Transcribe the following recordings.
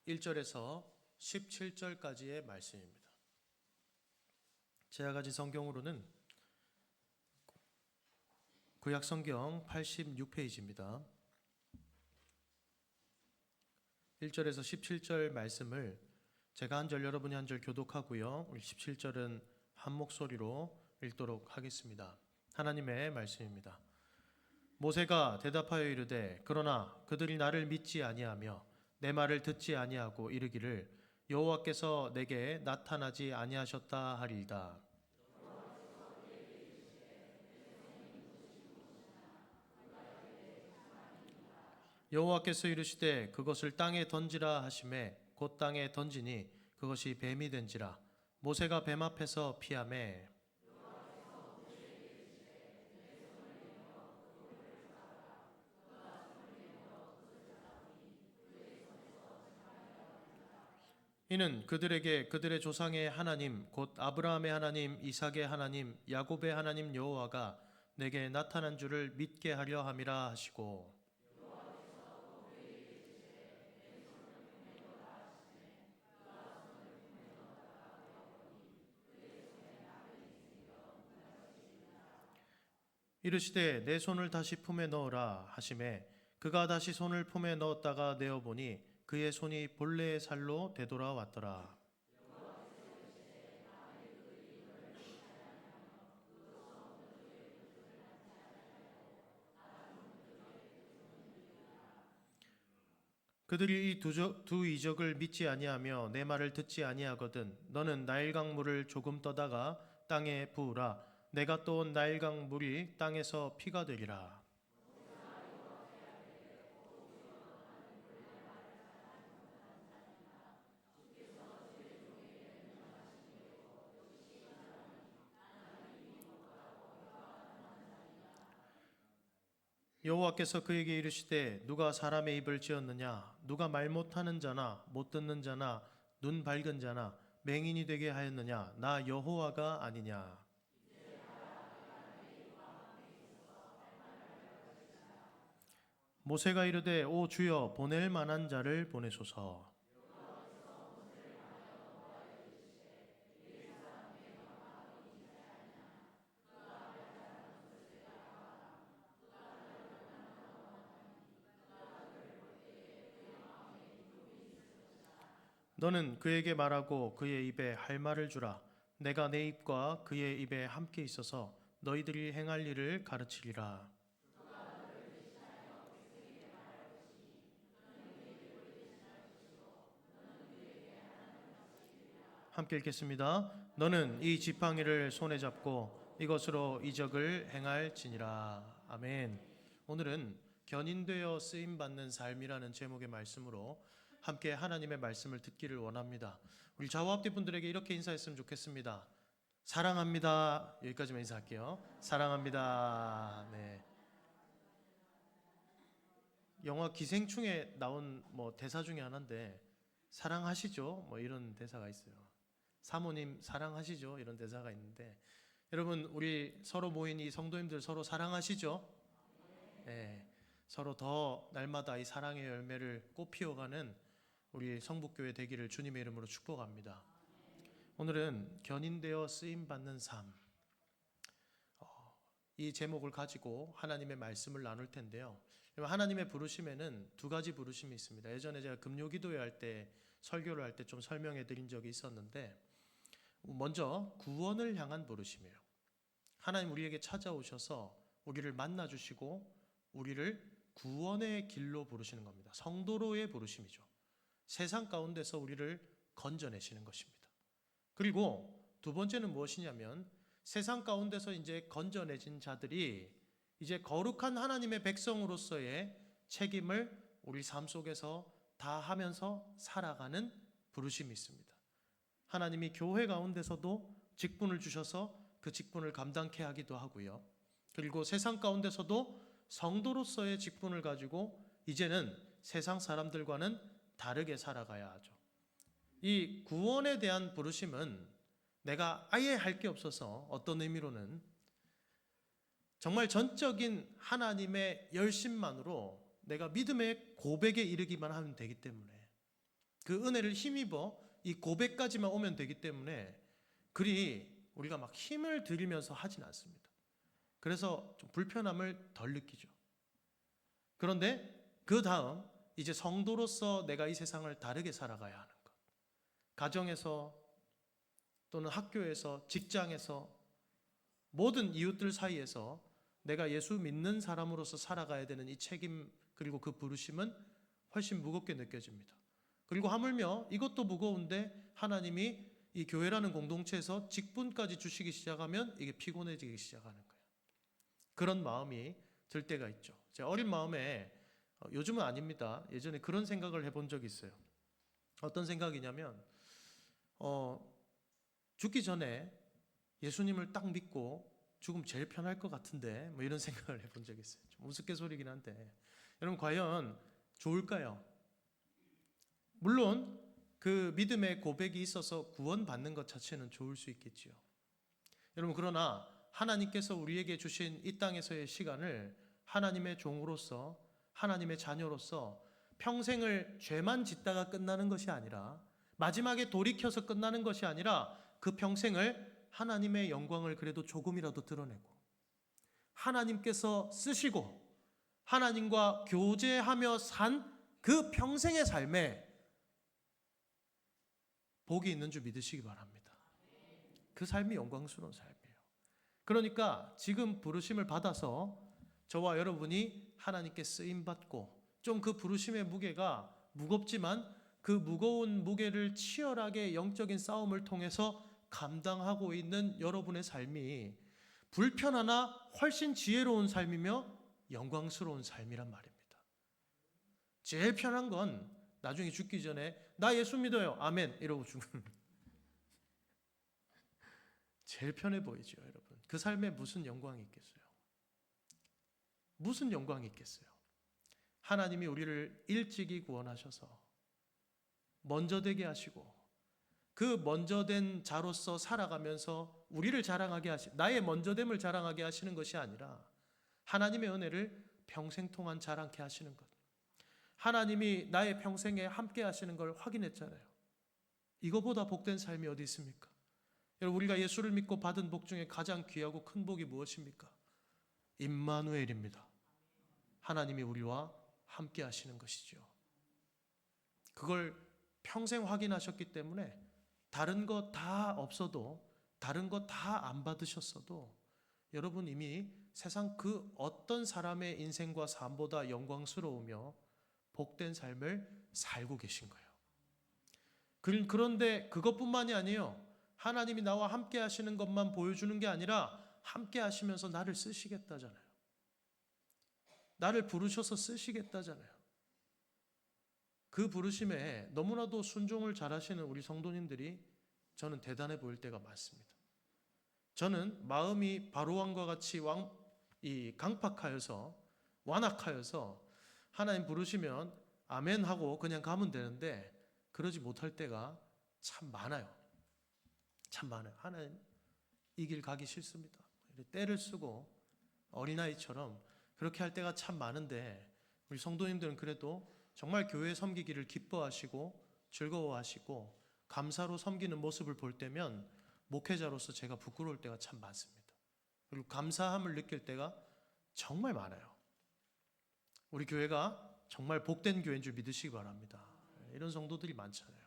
1절에서 17절까지의 말씀입니다. 제가 가진 성경으로는 구약성경 86페이지입니다. 1절에서 17절 말씀을 제가 한 절 여러분이 한 절 교독하고요. 우리 17절은 한 목소리로 읽도록 하겠습니다. 하나님의 말씀입니다. 모세가 대답하여 이르되 그러나 그들이 나를 믿지 아니하며 내 말을 듣지 아니하고 이르기를 여호와께서 내게 나타나지 아니하셨다 하리이다. 여호와께서 이르시되 그것을 땅에 던지라 하시매 곧 땅에 던지니 그것이 뱀이 된지라. 모세가 뱀 앞에서 피하매 이는 그들에게 그들의 조상의 하나님 곧 아브라함의 하나님 이삭의 하나님 야곱의 하나님 여호와가 내게 나타난 줄을 믿게 하려 함이라 하시고 이르시되 내 손을 다시 품에 넣으라 하시매 그가 다시 손을 품에 넣었다가 내어보니 그의 손이 본래의 살로 되돌아왔더라. 그들이 이 두 이적을 믿지 아니하며 내 말을 듣지 아니하거든 너는 나일강 물을 조금 떠다가 땅에 부으라. 내가 떠온 나일강 물이 땅에서 피가 되리라. 여호와께서 그에게 이르시되 누가 사람의 입을 지었느냐 누가 말 못하는 자나 못 듣는 자나 눈 밝은 자나 맹인이 되게 하였느냐 나 여호와가 아니냐. 모세가 이르되 오 주여 보낼 만한 자를 보내소서. 너는 그에게 말하고 그의 입에 할 말을 주라. 내가 내 입과 그의 입에 함께 있어서 너희들이 행할 일을 가르치리라. 함께 읽겠습니다. 너는 이 지팡이를 손에 잡고 이것으로 이적을 행할지니라. 아멘. 오늘은 견인되어 쓰임받는 삶이라는 제목의 말씀으로 함께 하나님의 말씀을 듣기를 원합니다. 우리 좌우 앞뒤 분들에게 이렇게 인사했으면 좋겠습니다. 사랑합니다. 여기까지만 인사할게요. 사랑합니다. 네. 영화 기생충에 나온 대사 중에 하나인데 사랑하시죠? 이런 대사가 있어요. 사모님 사랑하시죠? 이런 대사가 있는데 여러분 우리 서로 모인 이 성도님들 서로 사랑하시죠? 네. 서로 더 날마다 이 사랑의 열매를 꽃피워가는 우리 성북교회 되기를 주님의 이름으로 축복합니다. 오늘은 견인되어 쓰임받는 삶, 이 제목을 가지고 하나님의 말씀을 나눌 텐데요. 하나님의 부르심에는 두 가지 부르심이 있습니다. 예전에 제가 금요기도회 할 때 설교를 할 때 좀 설명해 드린 적이 있었는데 먼저 구원을 향한 부르심이에요. 하나님 우리에게 찾아오셔서 우리를 만나주시고 우리를 구원의 길로 부르시는 겁니다. 성도로의 부르심이죠. 세상 가운데서 우리를 건져내시는 것입니다. 그리고 두 번째는 무엇이냐면 세상 가운데서 이제 건져내진 자들이 이제 거룩한 하나님의 백성으로서의 책임을 우리 삶 속에서 다 하면서 살아가는 부르심이 있습니다. 하나님이 교회 가운데서도 직분을 주셔서 그 직분을 감당케 하기도 하고요. 그리고 세상 가운데서도 성도로서의 직분을 가지고 이제는 세상 사람들과는 다르게 살아가야 하죠. 이 구원에 대한 부르심은 내가 아예 할 게 없어서 어떤 의미로는 정말 전적인 하나님의 열심만으로 내가 믿음의 고백에 이르기만 하면 되기 때문에 그 은혜를 힘입어 이 고백까지만 오면 되기 때문에 그리 우리가 막 힘을 들이면서 하진 않습니다. 그래서 좀 불편함을 덜 느끼죠. 그런데 그 다음 이제 성도로서 내가 이 세상을 다르게 살아가야 하는 것. 가정에서 또는 학교에서, 직장에서, 모든 이웃들 사이에서 내가 예수 믿는 사람으로서 살아가야 되는 이 책임, 그리고 그 부르심은 훨씬 무겁게 느껴집니다. 그리고 하물며 이것도 무거운데 하나님이 이 교회라는 공동체에서 직분까지 주시기 시작하면 이게 피곤해지기 시작하는 거예요. 그런 마음이 들 때가 있죠. 제 어린 마음에, 요즘은 아닙니다. 예전에 그런 생각을 해본 적이 있어요. 어떤 생각이냐면 죽기 전에 예수님을 딱 믿고 죽으면 제일 편할 것 같은데, 뭐 이런 생각을 해본 적이 있어요. 좀 우스갯소리긴 한데, 여러분 과연 좋을까요? 물론 그 믿음의 고백이 있어서 구원받는 것 자체는 좋을 수 있겠지요. 여러분, 그러나 하나님께서 우리에게 주신 이 땅에서의 시간을 하나님의 종으로서, 하나님의 자녀로서 평생을 죄만 짓다가 끝나는 것이 아니라, 마지막에 돌이켜서 끝나는 것이 아니라 그 평생을 하나님의 영광을 그래도 조금이라도 드러내고 하나님께서 쓰시고 하나님과 교제하며 산 그 평생의 삶에 복이 있는 줄 믿으시기 바랍니다. 그 삶이 영광스러운 삶이에요. 그러니까 지금 부르심을 받아서 저와 여러분이 하나님께 쓰임받고, 좀 그 부르심의 무게가 무겁지만 그 무거운 무게를 치열하게 영적인 싸움을 통해서 감당하고 있는 여러분의 삶이 불편하나 훨씬 지혜로운 삶이며 영광스러운 삶이란 말입니다. 제일 편한 건 나중에 죽기 전에 나 예수 믿어요, 아멘 이러고 죽는, 제일 편해 보이죠. 여러분, 그 삶에 무슨 영광이 있겠어요? 무슨 영광이 있겠어요? 하나님이 우리를 일찍이 구원하셔서 먼저 되게 하시고, 그 먼저 된 자로서 살아가면서 우리를 자랑하게 나의 먼저됨을 자랑하게 하시는 것이 아니라 하나님의 은혜를 평생 동안 자랑케 하시는 것. 하나님이 나의 평생에 함께 하시는 걸 확인했잖아요. 이거보다 복된 삶이 어디 있습니까? 여러분, 우리가 예수를 믿고 받은 복 중에 가장 귀하고 큰 복이 무엇입니까? 임마누엘입니다. 하나님이 우리와 함께 하시는 것이죠. 그걸 평생 확인하셨기 때문에 다른 거 다 없어도, 다른 거 다 안 받으셨어도 여러분 이미 세상 그 어떤 사람의 인생과 삶보다 영광스러우며 복된 삶을 살고 계신 거예요. 그런데 그것뿐만이 아니에요. 하나님이 나와 함께 하시는 것만 보여주는 게 아니라 함께 하시면서 나를 쓰시겠다잖아요. 나를 부르셔서 쓰시겠다잖아요. 그 부르심에 너무나도 순종을 잘하시는 우리 성도님들이 저는 대단해 보일 때가 많습니다. 저는 마음이 바로왕과 같이 강팍하여서, 완악하여서 하나님 부르시면 아멘 하고 그냥 가면 되는데 그러지 못할 때가 참 많아요. 참 많아요. 하나님, 이 길 가기 싫습니다. 때를 쓰고 어린아이처럼 그렇게 할 때가 참 많은데, 우리 성도님들은 그래도 정말 교회 섬기기를 기뻐하시고 즐거워하시고 감사로 섬기는 모습을 볼 때면 목회자로서 제가 부끄러울 때가 참 많습니다. 그리고 감사함을 느낄 때가 정말 많아요. 우리 교회가 정말 복된 교회인 줄 믿으시기 바랍니다. 이런 성도들이 많잖아요.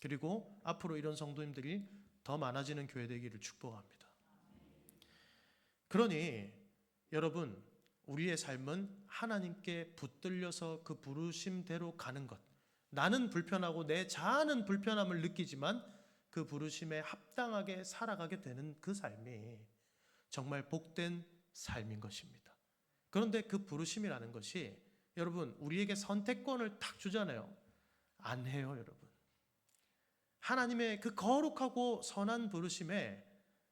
그리고 앞으로 이런 성도님들이 더 많아지는 교회 되기를 축복합니다. 그러니 여러분, 우리의 삶은 하나님께 붙들려서 그 부르심대로 가는 것. 나는 불편하고 내 자아는 불편함을 느끼지만 그 부르심에 합당하게 살아가게 되는 그 삶이 정말 복된 삶인 것입니다. 그런데 그 부르심이라는 것이 여러분 우리에게 선택권을 탁 주잖아요. 안 해요, 여러분. 하나님의 그 거룩하고 선한 부르심에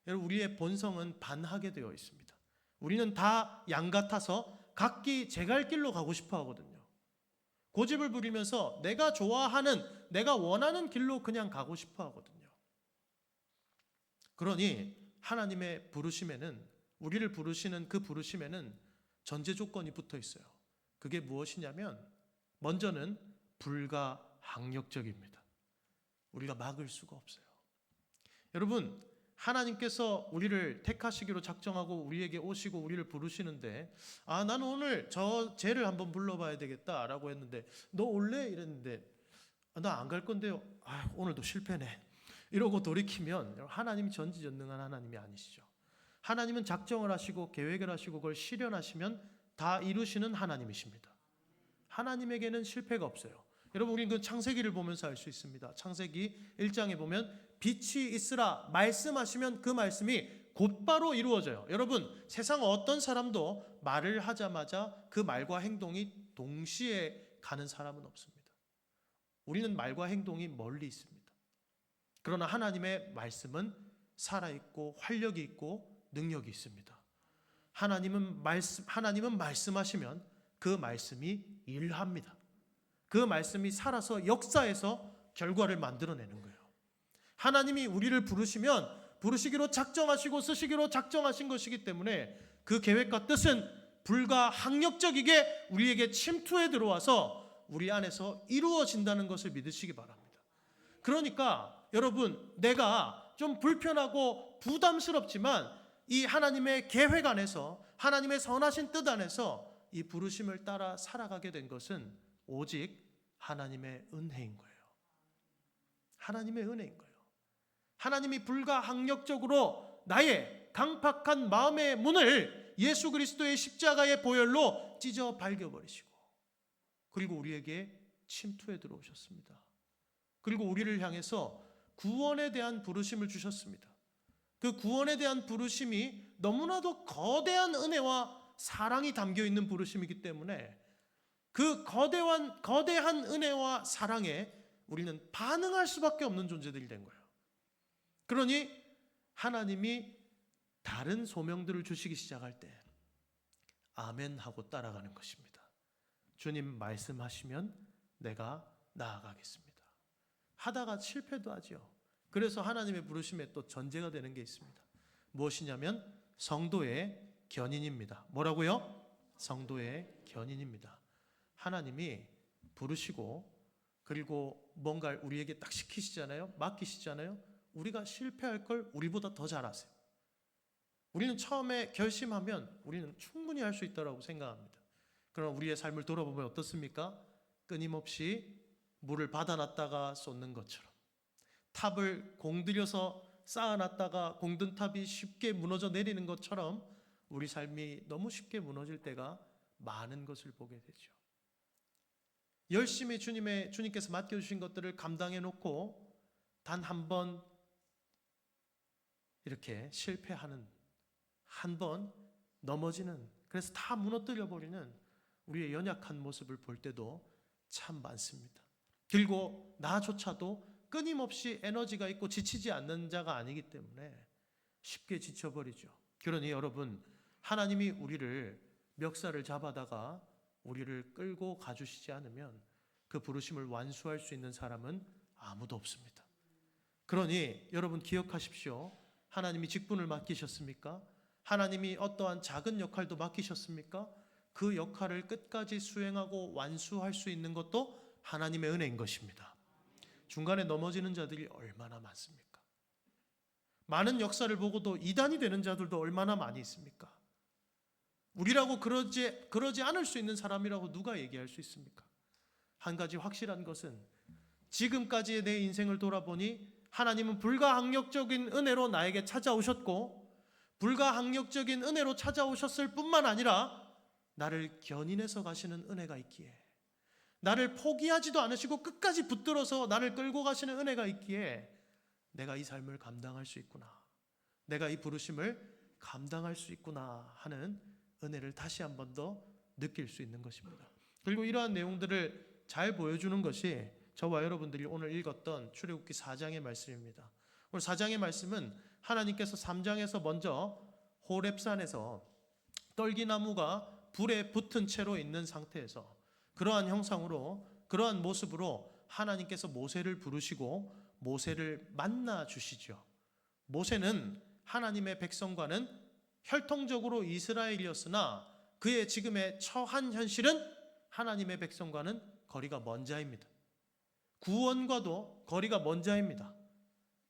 여러분 우리의 본성은 반하게 되어 있습니다. 우리는 다 양 같아서 각기 제 갈 길로 가고 싶어 하거든요. 고집을 부리면서 내가 좋아하는, 내가 원하는 길로 그냥 가고 싶어 하거든요. 그러니 하나님의 부르심에는, 우리를 부르시는 그 부르심에는 전제 조건이 붙어 있어요. 그게 무엇이냐면 먼저는 불가하다. 항력적입니다. 우리가 막을 수가 없어요. 여러분, 하나님께서 우리를 택하시기로 작정하고 우리에게 오시고 우리를 부르시는데, 나는 오늘 저 쟤를 한번 불러봐야 되겠다라고 했는데, 너 올래? 이랬는데, 나 안 갈 건데요. 오늘도 실패네. 이러고 돌이키면 하나님이 전지전능한 하나님이 아니시죠. 하나님은 작정을 하시고 계획을 하시고 그걸 실현하시면 다 이루시는 하나님이십니다. 하나님에게는 실패가 없어요. 여러분, 우리는 그 창세기를 보면서 알 수 있습니다. 창세기 1장에 보면 빛이 있으라 말씀하시면 그 말씀이 곧바로 이루어져요. 여러분, 세상 어떤 사람도 말을 하자마자 그 말과 행동이 동시에 가는 사람은 없습니다. 우리는 말과 행동이 멀리 있습니다. 그러나 하나님의 말씀은 살아있고 활력이 있고 능력이 있습니다. 하나님은 말씀하시면 그 말씀이 일합니다. 그 말씀이 살아서 역사에서 결과를 만들어내는 거예요. 하나님이 우리를 부르시기로 작정하시고 쓰시기로 작정하신 것이기 때문에 그 계획과 뜻은 불가항력적이게 우리에게 침투해 들어와서 우리 안에서 이루어진다는 것을 믿으시기 바랍니다. 그러니까 여러분, 내가 좀 불편하고 부담스럽지만 이 하나님의 계획 안에서, 하나님의 선하신 뜻 안에서 이 부르심을 따라 살아가게 된 것은 오직 하나님의 은혜인 거예요. 하나님의 은혜인 거예요. 하나님이 불가항력적으로 나의 강팍한 마음의 문을 예수 그리스도의 십자가의 보혈로 찢어 발겨버리시고, 그리고 우리에게 침투해 들어오셨습니다. 그리고 우리를 향해서 구원에 대한 부르심을 주셨습니다. 그 구원에 대한 부르심이 너무나도 거대한 은혜와 사랑이 담겨 있는 부르심이기 때문에 그 거대한 은혜와 사랑에 우리는 반응할 수밖에 없는 존재들이 된 거예요. 그러니 하나님이 다른 소명들을 주시기 시작할 때 아멘 하고 따라가는 것입니다. 주님 말씀하시면 내가 나아가겠습니다. 하다가 실패도 하지요. 그래서 하나님의 부르심에 또 전제가 되는 게 있습니다. 무엇이냐면 성도의 견인입니다. 뭐라고요? 성도의 견인입니다. 하나님이 부르시고 그리고 뭔가를 우리에게 딱 시키시잖아요. 맡기시잖아요. 우리가 실패할 걸 우리보다 더 잘 아세요. 우리는 처음에 결심하면 우리는 충분히 할 수 있다고 생각합니다. 그러나 우리의 삶을 돌아보면 어떻습니까? 끊임없이 물을 받아놨다가 쏟는 것처럼, 탑을 공들여서 쌓아놨다가 공든 탑이 쉽게 무너져 내리는 것처럼 우리 삶이 너무 쉽게 무너질 때가 많은 것을 보게 되죠. 열심히 주님께서 맡겨주신 것들을 감당해 놓고 단 한 번 이렇게 실패하는, 한 번 넘어지는, 그래서 다 무너뜨려 버리는 우리의 연약한 모습을 볼 때도 참 많습니다. 그리고 나조차도 끊임없이 에너지가 있고 지치지 않는 자가 아니기 때문에 쉽게 지쳐버리죠. 그러니 여러분, 하나님이 우리를 멱살을 잡아다가 우리를 끌고 가주시지 않으면 그 부르심을 완수할 수 있는 사람은 아무도 없습니다. 그러니 여러분 기억하십시오. 하나님이 직분을 맡기셨습니까? 하나님이 어떠한 작은 역할도 맡기셨습니까? 그 역할을 끝까지 수행하고 완수할 수 있는 것도 하나님의 은혜인 것입니다. 중간에 넘어지는 자들이 얼마나 많습니까? 많은 역사를 보고도 이단이 되는 자들도 얼마나 많이 있습니까? 우리라고 그러지 않을 수 있는 사람이라고 누가 얘기할 수 있습니까? 한 가지 확실한 것은 지금까지의 내 인생을 돌아보니 하나님은 불가항력적인 은혜로 나에게 찾아오셨고, 불가항력적인 은혜로 찾아오셨을 뿐만 아니라 나를 견인해서 가시는 은혜가 있기에, 나를 포기하지도 않으시고 끝까지 붙들어서 나를 끌고 가시는 은혜가 있기에 내가 이 삶을 감당할 수 있구나, 내가 이 부르심을 감당할 수 있구나 하는 은혜를 다시 한 번 더 느낄 수 있는 것입니다. 그리고 이러한 내용들을 잘 보여주는 것이 저와 여러분들이 오늘 읽었던 출애굽기 4장의 말씀입니다. 오늘 4장의 말씀은 하나님께서 3장에서 먼저 호렙산에서 떨기나무가 불에 붙은 채로 있는 상태에서 그러한 형상으로, 그러한 모습으로 하나님께서 모세를 부르시고 모세를 만나 주시죠. 모세는 하나님의 백성과는 혈통적으로 이스라엘이었으나 그의 지금의 처한 현실은 하나님의 백성과는 거리가 먼 자입니다. 구원과도 거리가 먼 자입니다.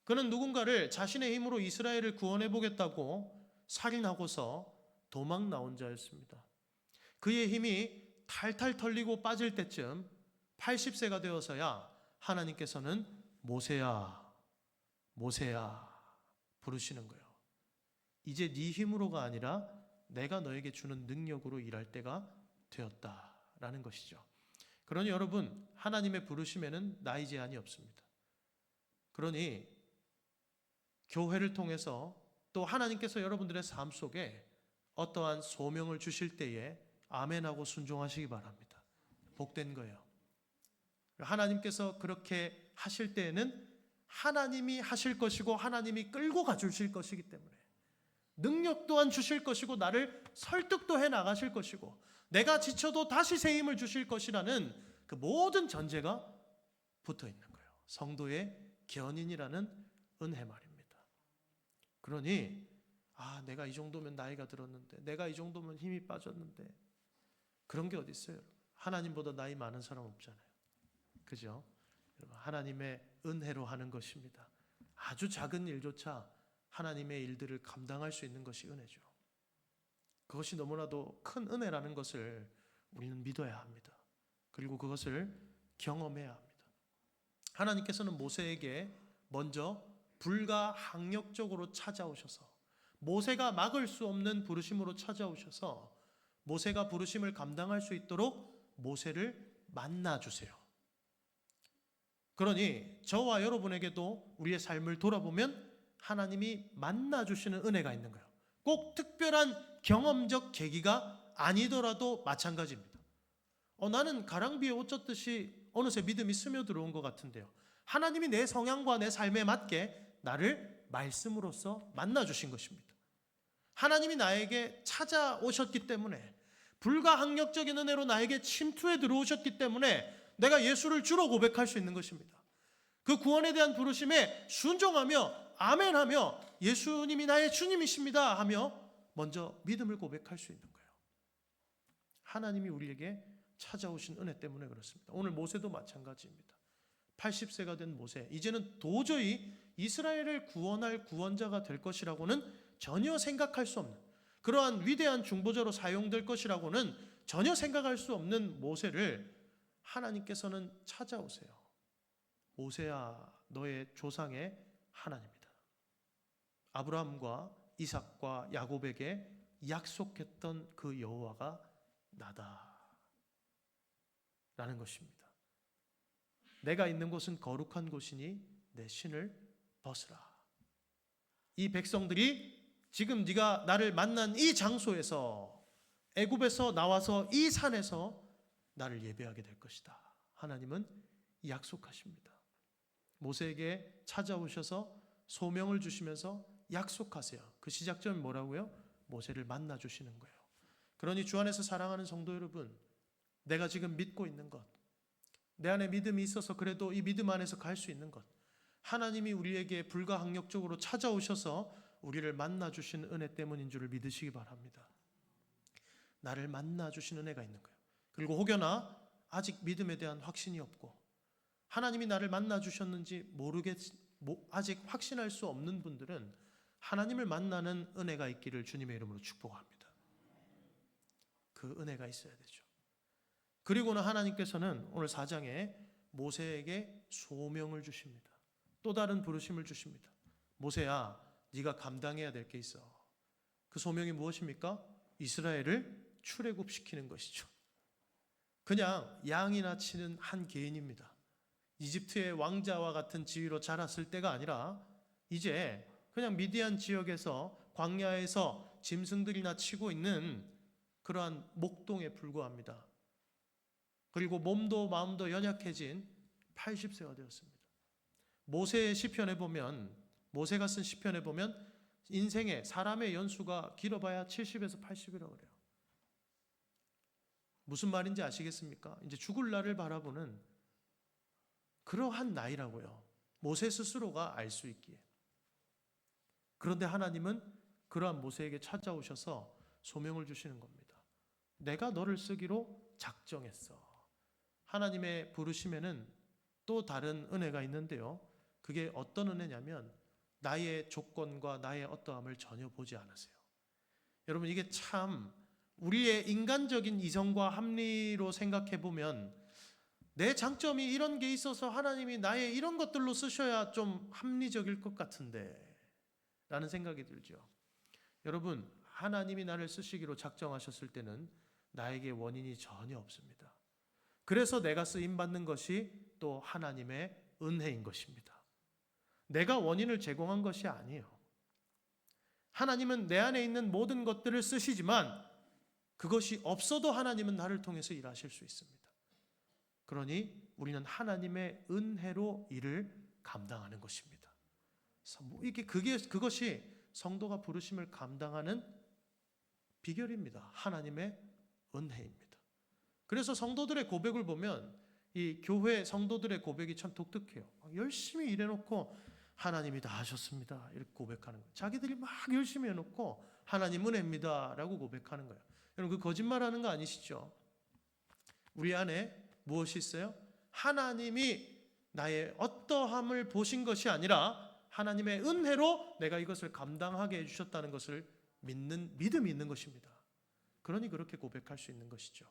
그는 누군가를 자신의 힘으로 이스라엘을 구원해 보겠다고 살인하고서 도망 나온 자였습니다. 그의 힘이 탈탈 털리고 빠질 때쯤 80세가 되어서야 하나님께서는 모세야, 모세야 부르시는 거예요. 이제 네 힘으로가 아니라 내가 너에게 주는 능력으로 일할 때가 되었다라는 것이죠. 그러니 여러분, 하나님의 부르심에는 나이 제한이 없습니다. 그러니 교회를 통해서 또 하나님께서 여러분들의 삶 속에 어떠한 소명을 주실 때에 아멘하고 순종하시기 바랍니다. 복된 거예요. 하나님께서 그렇게 하실 때에는 하나님이 하실 것이고 하나님이 끌고 가주실 것이기 때문에 능력 또한 주실 것이고 나를 설득도 해 나가실 것이고 내가 지쳐도 다시 새 힘을 주실 것이라는 그 모든 전제가 붙어 있는 거예요. 성도의 견인이라는 은혜 말입니다. 그러니 내가 이 정도면 나이가 들었는데 내가 이 정도면 힘이 빠졌는데 그런 게 어디 있어요? 하나님보다 나이 많은 사람 없잖아요. 그죠? 하나님의 은혜로 하는 것입니다. 아주 작은 일조차 하나님의 일들을 감당할 수 있는 것이 은혜죠. 그것이 너무나도 큰 은혜라는 것을 우리는 믿어야 합니다. 그리고 그것을 경험해야 합니다. 하나님께서는 모세에게 먼저 불가항력적으로 찾아오셔서 모세가 막을 수 없는 부르심으로 찾아오셔서 모세가 부르심을 감당할 수 있도록 모세를 만나주세요. 그러니 저와 여러분에게도 우리의 삶을 돌아보면 하나님이 만나주시는 은혜가 있는 거예요. 꼭 특별한 경험적 계기가 아니더라도 마찬가지입니다. 나는 가랑비에 옷 젖듯이 어느새 믿음이 스며들어온 것 같은데요. 하나님이 내 성향과 내 삶에 맞게 나를 말씀으로써 만나주신 것입니다. 하나님이 나에게 찾아오셨기 때문에 불가항력적인 은혜로 나에게 침투해 들어오셨기 때문에 내가 예수를 주로 고백할 수 있는 것입니다. 그 구원에 대한 부르심에 순종하며 아멘하며 예수님이 나의 주님이십니다 하며 먼저 믿음을 고백할 수 있는 거예요. 하나님이 우리에게 찾아오신 은혜 때문에 그렇습니다. 오늘 모세도 마찬가지입니다. 80세가 된 모세, 이제는 도저히 이스라엘을 구원할 구원자가 될 것이라고는 전혀 생각할 수 없는, 그러한 위대한 중보자로 사용될 것이라고는 전혀 생각할 수 없는 모세를 하나님께서는 찾아오세요. 모세야, 너의 조상의 하나님이다. 아브라함과 이삭과 야곱에게 약속했던 그 여호와가 나다 라는 것입니다. 내가 있는 곳은 거룩한 곳이니 내 신을 벗으라. 이 백성들이 지금 네가 나를 만난 이 장소에서, 애굽에서 나와서 이 산에서 나를 예배하게 될 것이다. 하나님은 약속하십니다. 모세에게 찾아오셔서 소명을 주시면서 약속하세요. 그 시작점이 뭐라고요? 모세를 만나 주시는 거예요. 그러니 주 안에서 사랑하는 성도 여러분, 내가 지금 믿고 있는 것, 내 안에 믿음이 있어서 그래도 이 믿음 안에서 갈 수 있는 것, 하나님이 우리에게 불가항력적으로 찾아오셔서 우리를 만나 주신 은혜 때문인 줄을 믿으시기 바랍니다. 나를 만나 주신 은혜가 있는 거예요. 그리고 혹여나 아직 믿음에 대한 확신이 없고 하나님이 나를 만나 주셨는지 아직 확신할 수 없는 분들은 하나님을 만나는 은혜가 있기를 주님의 이름으로 축복합니다. 그 은혜가 있어야 되죠. 그리고는 하나님께서는 오늘 4장에 모세에게 소명을 주십니다. 또 다른 부르심을 주십니다. 모세야, 네가 감당해야 될 게 있어. 그 소명이 무엇입니까? 이스라엘을 출애굽시키는 것이죠. 그냥 양이나 치는 한 개인입니다. 이집트의 왕자와 같은 지위로 자랐을 때가 아니라 이제 그냥 미디안 지역에서 광야에서 짐승들이나 치고 있는 그러한 목동에 불과합니다. 그리고 몸도 마음도 연약해진 80세가 되었습니다. 모세의 시편에 보면, 모세가 쓴 시편에 보면 인생의 사람의 연수가 길어봐야 70에서 80이라고 그래요. 무슨 말인지 아시겠습니까? 이제 죽을 날을 바라보는 그러한 나이라고요. 모세 스스로가 알 수 있기에. 그런데 하나님은 그러한 모세에게 찾아오셔서 소명을 주시는 겁니다. 내가 너를 쓰기로 작정했어. 하나님의 부르심에는 또 다른 은혜가 있는데요. 그게 어떤 은혜냐면 나의 조건과 나의 어떠함을 전혀 보지 않으세요. 여러분, 이게 참 우리의 인간적인 이성과 합리로 생각해 보면 내 장점이 이런 게 있어서 하나님이 나의 이런 것들로 쓰셔야 좀 합리적일 것 같은데 라는 생각이 들죠. 여러분, 하나님이 나를 쓰시기로 작정하셨을 때는 나에게 원인이 전혀 없습니다. 그래서 내가 쓰임받는 것이 또 하나님의 은혜인 것입니다. 내가 원인을 제공한 것이 아니에요. 하나님은 내 안에 있는 모든 것들을 쓰시지만 그것이 없어도 하나님은 나를 통해서 일하실 수 있습니다. 그러니 우리는 하나님의 은혜로 일을 감당하는 것입니다. 그것이 성도가 부르심을 감당하는 비결입니다. 하나님의 은혜입니다. 그래서 성도들의 고백을 보면 이 교회 성도들의 고백이 참 독특해요. 열심히 일해놓고 하나님이 다 하셨습니다 이렇게 고백하는 거예요. 자기들이 막 열심히 해놓고 하나님 은혜입니다 라고 고백하는 거예요. 여러분, 그 거짓말하는 거 아니시죠? 우리 안에 무엇이 있어요? 하나님이 나의 어떠함을 보신 것이 아니라 하나님의 은혜로 내가 이것을 감당하게 해주셨다는 것을 믿는 믿음이 있는 것입니다. 그러니 그렇게 고백할 수 있는 것이죠.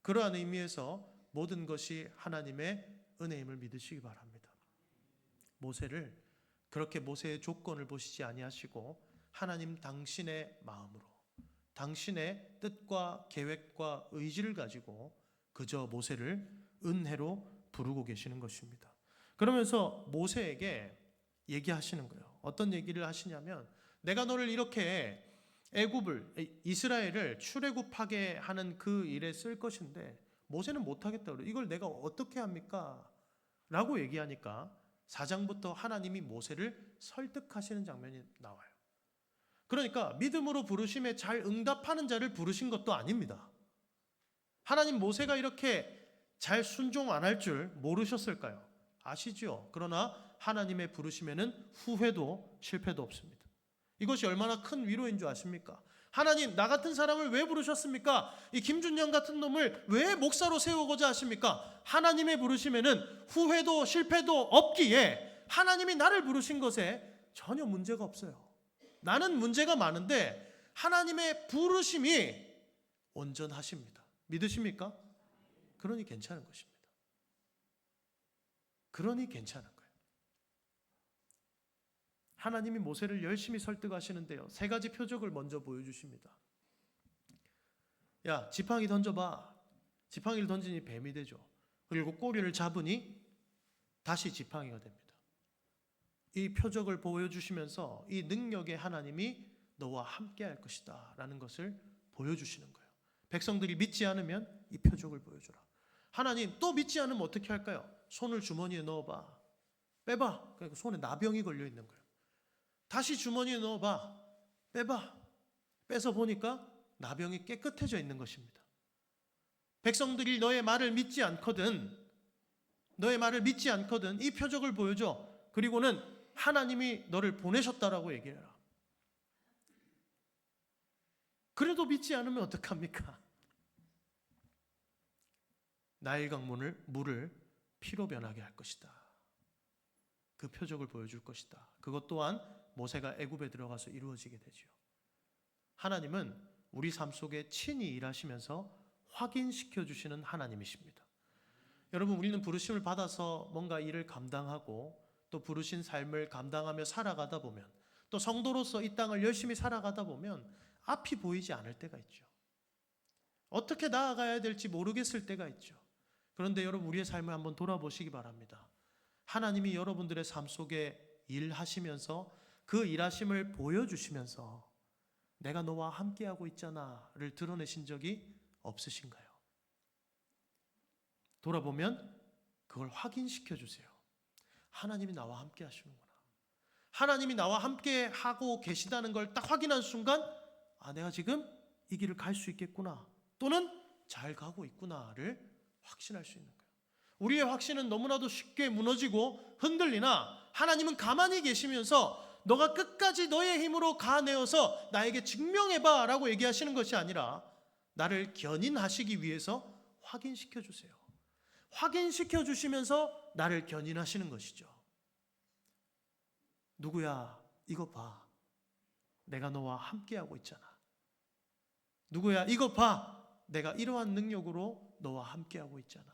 그러한 의미에서 모든 것이 하나님의 은혜임을 믿으시기 바랍니다. 모세를 그렇게 모세의 조건을 보시지 아니하시고 하나님 당신의 마음으로 당신의 뜻과 계획과 의지를 가지고 그저 모세를 은혜로 부르고 계시는 것입니다. 그러면서 모세에게 얘기하시는 거예요. 어떤 얘기를 하시냐면 내가 너를 이렇게 이스라엘을 출애굽하게 하는 그 일에 쓸 것인데 모세는 못하겠다. 이걸 내가 어떻게 합니까? 라고 얘기하니까 4장부터 하나님이 모세를 설득하시는 장면이 나와요. 그러니까 믿음으로 부르심에 잘 응답하는 자를 부르신 것도 아닙니다. 하나님 모세가 이렇게 잘 순종 안 할 줄 모르셨을까요? 아시죠? 그러나 하나님의 부르심에는 후회도 실패도 없습니다. 이것이 얼마나 큰 위로인 줄 아십니까? 하나님, 나 같은 사람을 왜 부르셨습니까? 이 김준영 같은 놈을 왜 목사로 세우고자 하십니까? 하나님의 부르심에는 후회도 실패도 없기에 하나님이 나를 부르신 것에 전혀 문제가 없어요. 나는 문제가 많은데 하나님의 부르심이 온전하십니다. 믿으십니까? 그러니 괜찮은 것입니다. 그러니 괜찮은 거예요. 하나님이 모세를 열심히 설득하시는데요. 3가지 표적을 먼저 보여주십니다. 야, 지팡이 던져봐. 지팡이를 던지니 뱀이 되죠. 그리고 꼬리를 잡으니 다시 지팡이가 됩니다. 이 표적을 보여주시면서 이 능력의 하나님이 너와 함께 할 것이다 라는 것을 보여주시는 거예요. 백성들이 믿지 않으면 이 표적을 보여주라. 하나님, 또 믿지 않으면 어떻게 할까요? 손을 주머니에 넣어봐. 빼봐. 그러니까 손에 나병이 걸려 있는 거예요. 다시 주머니에 넣어봐. 빼봐. 빼서 보니까 나병이 깨끗해져 있는 것입니다. 백성들이 너의 말을 믿지 않거든 이 표적을 보여줘. 그리고는 하나님이 너를 보내셨다라고 얘기해라. 그래도 믿지 않으면 어떡합니까? 나일 강물을 물을 피로 변하게 할 것이다. 그 표적을 보여줄 것이다. 그것 또한 모세가 애굽에 들어가서 이루어지게 되죠. 하나님은 우리 삶 속에 친히 일하시면서 확인시켜 주시는 하나님이십니다. 여러분, 우리는 부르심을 받아서 뭔가 일을 감당하고 또 부르신 삶을 감당하며 살아가다 보면 또 성도로서 이 땅을 열심히 살아가다 보면 앞이 보이지 않을 때가 있죠. 어떻게 나아가야 될지 모르겠을 때가 있죠. 그런데 여러분, 우리의 삶을 한번 돌아보시기 바랍니다. 하나님이 여러분들의 삶 속에 일하시면서 그 일하심을 보여주시면서 내가 너와 함께하고 있잖아를 드러내신 적이 없으신가요? 돌아보면 그걸 확인시켜 주세요. 하나님이 나와 함께 하시는구나. 하나님이 나와 함께 하고 계시다는 걸 딱 확인한 순간 내가 지금 이 길을 갈 수 있겠구나, 또는 잘 가고 있구나를 확신할 수 있는 거예요. 우리의 확신은 너무나도 쉽게 무너지고 흔들리나 하나님은 가만히 계시면서 너가 끝까지 너의 힘으로 가내어서 나에게 증명해봐 라고 얘기하시는 것이 아니라 나를 견인하시기 위해서 확인시켜 주세요. 확인시켜 주시면서 나를 견인하시는 것이죠. 누구야, 이거 봐. 내가 너와 함께하고 있잖아. 누구야, 이거 봐. 내가 이러한 능력으로 너와 함께하고 있잖아.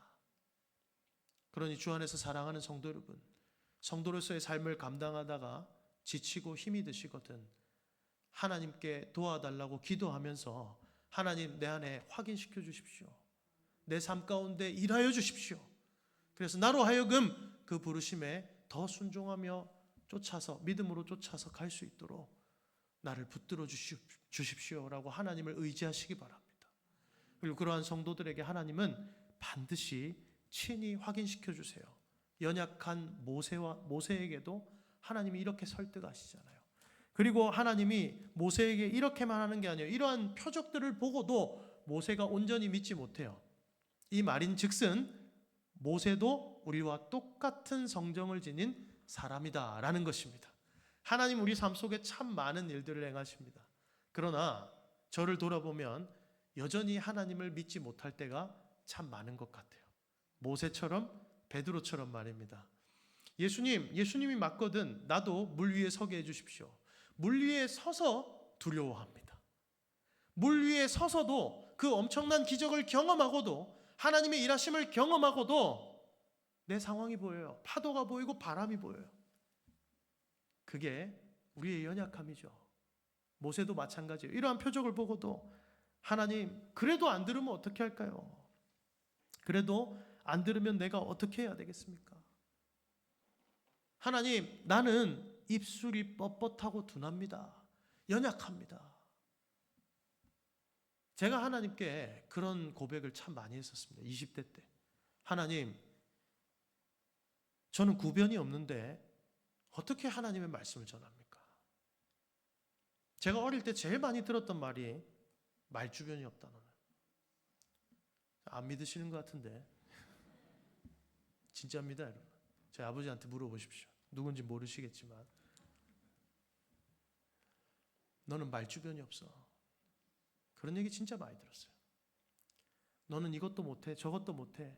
그러니 주 안에서 사랑하는 성도 여러분, 성도로서의 삶을 감당하다가 지치고 힘이 드시거든 하나님께 도와달라고 기도하면서 하나님 내 안에 확인시켜 주십시오. 내 삶 가운데 일하여 주십시오. 그래서 나로 하여금 그 부르심에 더 순종하며 쫓아서 믿음으로 쫓아서 갈 수 있도록 나를 붙들어 주십시오라고 하나님을 의지하시기 바랍니다. 그리고 그러한 성도들에게 하나님은 반드시 친히 확인시켜 주세요. 연약한 모세에게도 하나님이 이렇게 설득하시잖아요. 그리고 하나님이 모세에게 이렇게만 하는 게 아니에요. 이러한 표적들을 보고도 모세가 온전히 믿지 못해요. 이 말인즉슨 모세도 우리와 똑같은 성정을 지닌 사람이다라는 것입니다. 하나님 우리 삶 속에 참 많은 일들을 행하십니다. 그러나 저를 돌아보면 여전히 하나님을 믿지 못할 때가 참 많은 것 같아요. 모세처럼 베드로처럼 말입니다. 예수님이 맞거든 나도 물 위에 서게 해주십시오. 물 위에 서서 두려워합니다. 물 위에 서서도 그 엄청난 기적을 경험하고도 하나님의 일하심을 경험하고도 내 상황이 보여요. 파도가 보이고 바람이 보여요. 그게 우리의 연약함이죠. 모세도 마찬가지예요. 이러한 표적을 보고도 하나님 그래도 안 들으면 어떻게 할까요? 그래도 안 들으면 내가 어떻게 해야 되겠습니까? 하나님 나는 입술이 뻣뻣하고 둔합니다. 연약합니다. 제가 하나님께 그런 고백을 참 많이 했었습니다. 20대 때. 하나님 저는 구변이 없는데 어떻게 하나님의 말씀을 전합니까? 제가 어릴 때 제일 많이 들었던 말이 말주변이 없다 너는. 안 믿으시는 것 같은데 진짜입니다 여러분. 제 아버지한테 물어보십시오. 누군지 모르시겠지만 너는 말주변이 없어. 그런 얘기 진짜 많이 들었어요. 너는 이것도 못해 저것도 못해.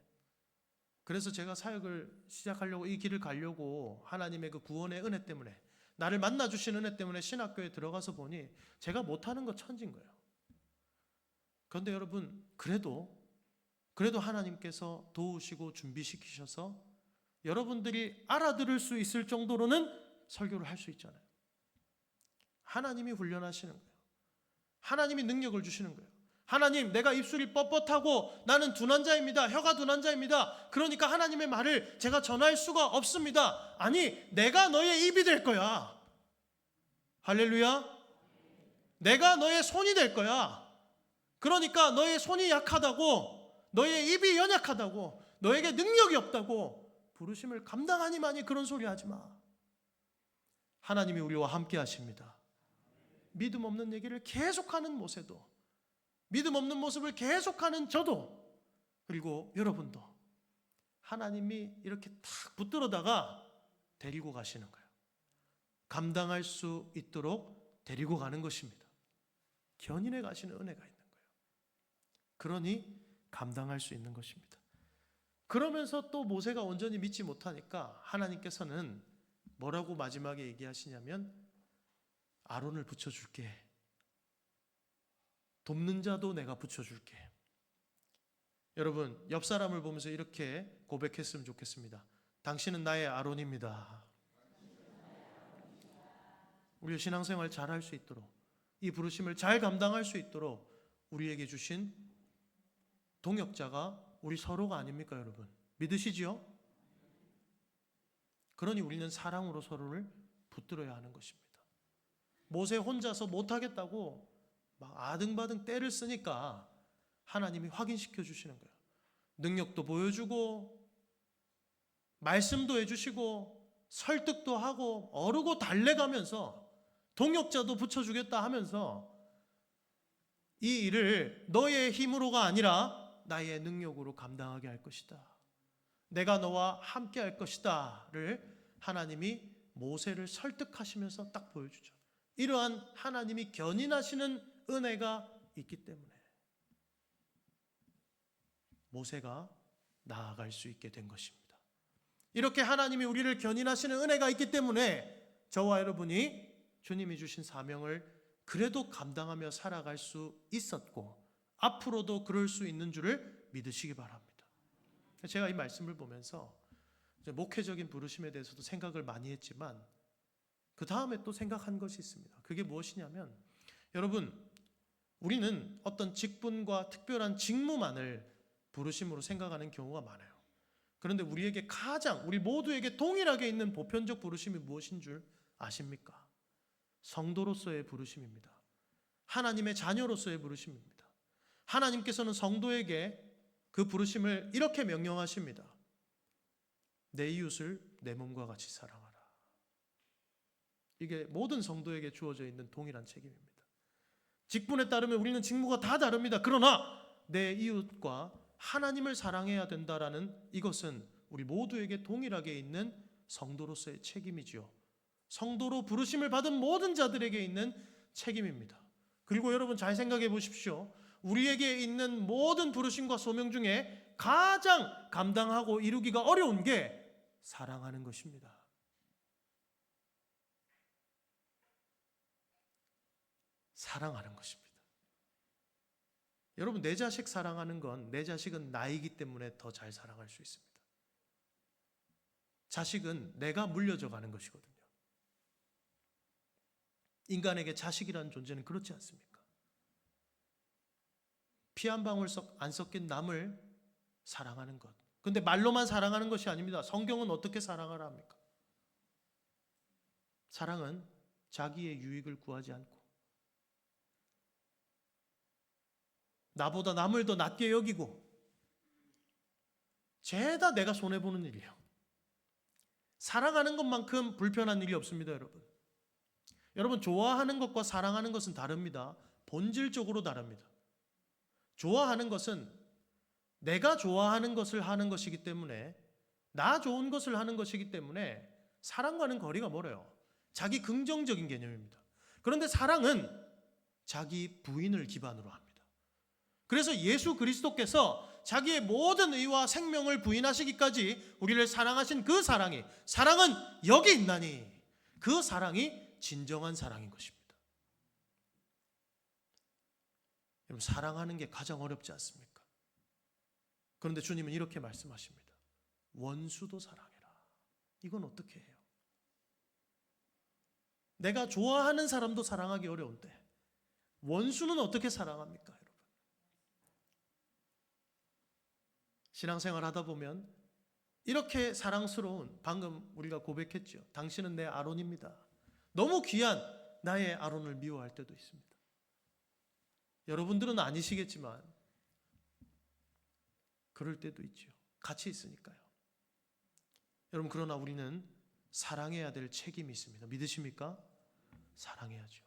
그래서 제가 사역을 시작하려고 이 길을 가려고 하나님의 그 구원의 은혜 때문에 나를 만나주신 은혜 때문에 신학교에 들어가서 보니 제가 못하는 거 천진 거예요. 그런데 여러분 그래도 하나님께서 도우시고 준비시키셔서 여러분들이 알아들을 수 있을 정도로는 설교를 할 수 있잖아요. 하나님이 훈련하시는 거예요. 하나님이 능력을 주시는 거예요. 하나님 내가 입술이 뻣뻣하고 나는 둔한 자입니다. 혀가 둔한 자입니다. 그러니까 하나님의 말을 제가 전할 수가 없습니다. 아니 내가 너의 입이 될 거야. 할렐루야. 내가 너의 손이 될 거야. 그러니까 너의 손이 약하다고 너의 입이 연약하다고 너에게 능력이 없다고 부르심을 감당하니만이 그런 소리 하지 마. 하나님이 우리와 함께 하십니다. 믿음 없는 얘기를 계속하는 모세도 믿음 없는 모습을 계속하는 저도 그리고 여러분도 하나님이 이렇게 탁 붙들어다가 데리고 가시는 거예요. 감당할 수 있도록 데리고 가는 것입니다. 견인해 가시는 은혜가 있는 거예요. 그러니 감당할 수 있는 것입니다. 그러면서 또 모세가 온전히 믿지 못하니까 하나님께서는 뭐라고 마지막에 얘기하시냐면 아론을 붙여줄게. 돕는 자도 내가 붙여줄게. 여러분 옆 사람을 보면서 이렇게 고백했으면 좋겠습니다. 당신은 나의 아론입니다. 우리 신앙생활 잘 할 수 있도록 이 부르심을 잘 감당할 수 있도록 우리에게 주신 동역자가 우리 서로가 아닙니까 여러분? 믿으시지요? 그러니 우리는 사랑으로 서로를 붙들어야 하는 것입니다. 모세 혼자서 못하겠다고 막 아등바등 떼를 쓰니까 하나님이 확인시켜 주시는 거예요. 능력도 보여주고 말씀도 해주시고 설득도 하고 어르고 달래가면서 동역자도 붙여주겠다 하면서 이 일을 너의 힘으로가 아니라 나의 능력으로 감당하게 할 것이다. 내가 너와 함께 할 것이다를 하나님이 모세를 설득하시면서 딱 보여주죠. 이러한 하나님이 견인하시는 은혜가 있기 때문에 모세가 나아갈 수 있게 된 것입니다. 이렇게 하나님이 우리를 견인하시는 은혜가 있기 때문에 저와 여러분이 주님이 주신 사명을 그래도 감당하며 살아갈 수 있었고 앞으로도 그럴 수 있는 줄을 믿으시기 바랍니다. 제가 이 말씀을 보면서 목회적인 부르심에 대해서도 생각을 많이 했지만 그 다음에 또 생각한 것이 있습니다. 그게 무엇이냐면 여러분, 우리는 어떤 직분과 특별한 직무만을 부르심으로 생각하는 경우가 많아요. 그런데 우리에게 가장 우리 모두에게 동일하게 있는 보편적 부르심이 무엇인 줄 아십니까? 성도로서의 부르심입니다. 하나님의 자녀로서의 부르심입니다. 하나님께서는 성도에게 그 부르심을 이렇게 명령하십니다. 내 이웃을 내 몸과 같이 사랑하라. 이게 모든 성도에게 주어져 있는 동일한 책임입니다. 직분에 따르면 우리는 직무가 다 다릅니다. 그러나 내 이웃과 하나님을 사랑해야 된다라는 이것은 우리 모두에게 동일하게 있는 성도로서의 책임이지요. 성도로 부르심을 받은 모든 자들에게 있는 책임입니다. 그리고 여러분 잘 생각해 보십시오. 우리에게 있는 모든 부르심과 소명 중에 가장 감당하고 이루기가 어려운 게 사랑하는 것입니다. 사랑하는 것입니다. 여러분, 내 자식 사랑하는 건 내 자식은 나이기 때문에 더 잘 사랑할 수 있습니다. 자식은 내가 물려져 가는 것이거든요. 인간에게 자식이라는 존재는 그렇지 않습니까? 피 한 방울 안 섞인 남을 사랑하는 것. 근데 말로만 사랑하는 것이 아닙니다. 성경은 어떻게 사랑하라 합니까? 사랑은 자기의 유익을 구하지 않고 나보다 남을 더 낮게 여기고 죄다 내가 손해보는 일이에요. 사랑하는 것만큼 불편한 일이 없습니다, 여러분. 여러분, 좋아하는 것과 사랑하는 것은 다릅니다. 본질적으로 다릅니다. 좋아하는 것은 내가 좋아하는 것을 하는 것이기 때문에, 나 좋은 것을 하는 것이기 때문에 사랑과는 거리가 멀어요. 자기 긍정적인 개념입니다. 그런데 사랑은 자기 부인을 기반으로 합니다. 그래서 예수 그리스도께서 자기의 모든 의와 생명을 부인하시기까지 우리를 사랑하신 그 사랑은 여기 있나니 그 사랑이 진정한 사랑인 것입니다. 여러분, 사랑하는 게 가장 어렵지 않습니까? 그런데 주님은 이렇게 말씀하십니다. 원수도 사랑해라. 이건 어떻게 해요? 내가 좋아하는 사람도 사랑하기 어려운데 원수는 어떻게 사랑합니까, 여러분? 신앙생활 하다 보면 이렇게 사랑스러운, 방금 우리가 고백했죠. 당신은 내 아론입니다. 너무 귀한 나의 아론을 미워할 때도 있습니다. 여러분들은 아니시겠지만 그럴 때도 있죠. 같이 있으니까요. 여러분, 그러나 우리는 사랑해야 될 책임이 있습니다. 믿으십니까? 사랑해야죠.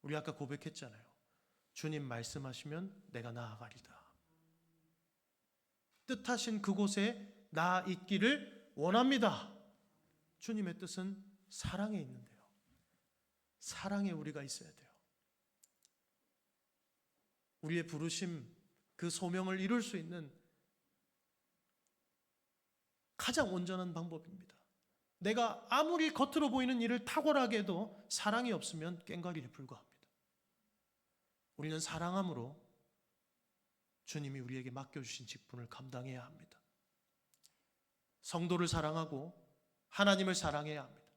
우리 아까 고백했잖아요. 주님 말씀하시면 내가 나아가리다. 뜻하신 그곳에 나 있기를 원합니다. 주님의 뜻은 사랑에 있는데요. 사랑에 우리가 있어야 돼요. 우리의 부르심, 그 소명을 이룰 수 있는 가장 온전한 방법입니다. 내가 아무리 겉으로 보이는 일을 탁월하게 해도 사랑이 없으면 꽹과리에 불과합니다. 우리는 사랑함으로 주님이 우리에게 맡겨주신 직분을 감당해야 합니다. 성도를 사랑하고 하나님을 사랑해야 합니다.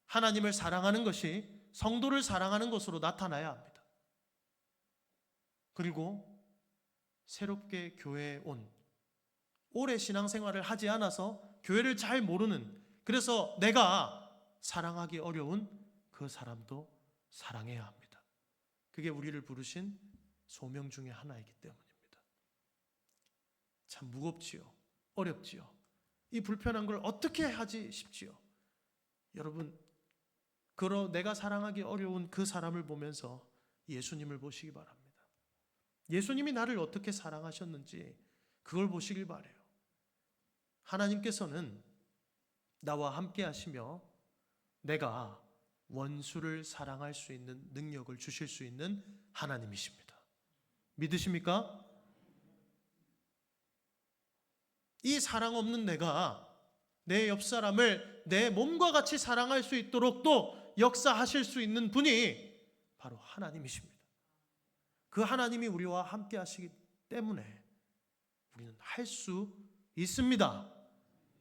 하나님을 사랑하는 것이 성도를 사랑하는 것으로 나타나야 합니다. 그리고 새롭게 교회에 온, 오래 신앙생활을 하지 않아서 교회를 잘 모르는, 그래서 내가 사랑하기 어려운 그 사람도 사랑해야 합니다. 그게 우리를 부르신 소명 중에 하나이기 때문입니다. 참 무겁지요. 어렵지요. 이 불편한 걸 어떻게 하지 싶지요. 여러분, 내가 사랑하기 어려운 그 사람을 보면서 예수님을 보시기 바랍니다. 예수님이 나를 어떻게 사랑하셨는지 그걸 보시길 바라요. 하나님께서는 나와 함께 하시며 내가 원수를 사랑할 수 있는 능력을 주실 수 있는 하나님이십니다. 믿으십니까? 이 사랑 없는 내가 내 옆 사람을 내 몸과 같이 사랑할 수 있도록 또 역사하실 수 있는 분이 바로 하나님이십니다. 그 하나님이 우리와 함께 하시기 때문에 우리는 할 수 있습니다.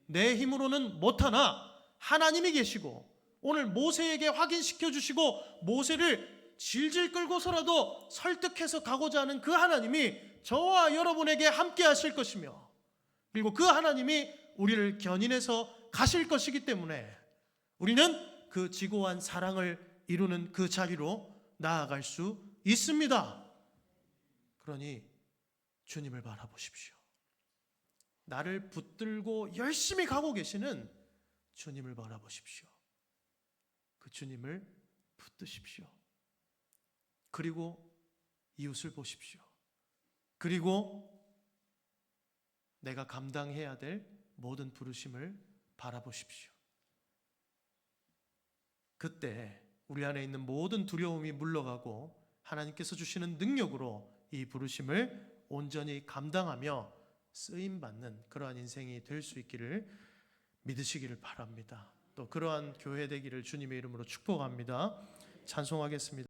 내 힘으로는 못하나 하나님이 계시고 오늘 모세에게 확인시켜 주시고 모세를 질질 끌고서라도 설득해서 가고자 하는 그 하나님이 저와 여러분에게 함께 하실 것이며 그리고 그 하나님이 우리를 견인해서 가실 것이기 때문에 우리는 그 지고한 사랑을 이루는 그 자리로 나아갈 수 있습니다. 그러니 주님을 바라보십시오. 나를 붙들고 열심히 가고 계시는 주님을 바라보십시오. 그 주님을 붙드십시오. 그리고 이웃을 보십시오. 그리고 내가 감당해야 될 모든 부르심을 바라보십시오. 그때 우리 안에 있는 모든 두려움이 물러가고 하나님께서 주시는 능력으로 이 부르심을 온전히 감당하며 쓰임받는 그러한 인생이 될 수 있기를 믿으시기를 바랍니다. 또 그러한 교회 되기를 주님의 이름으로 축복합니다. 찬송하겠습니다.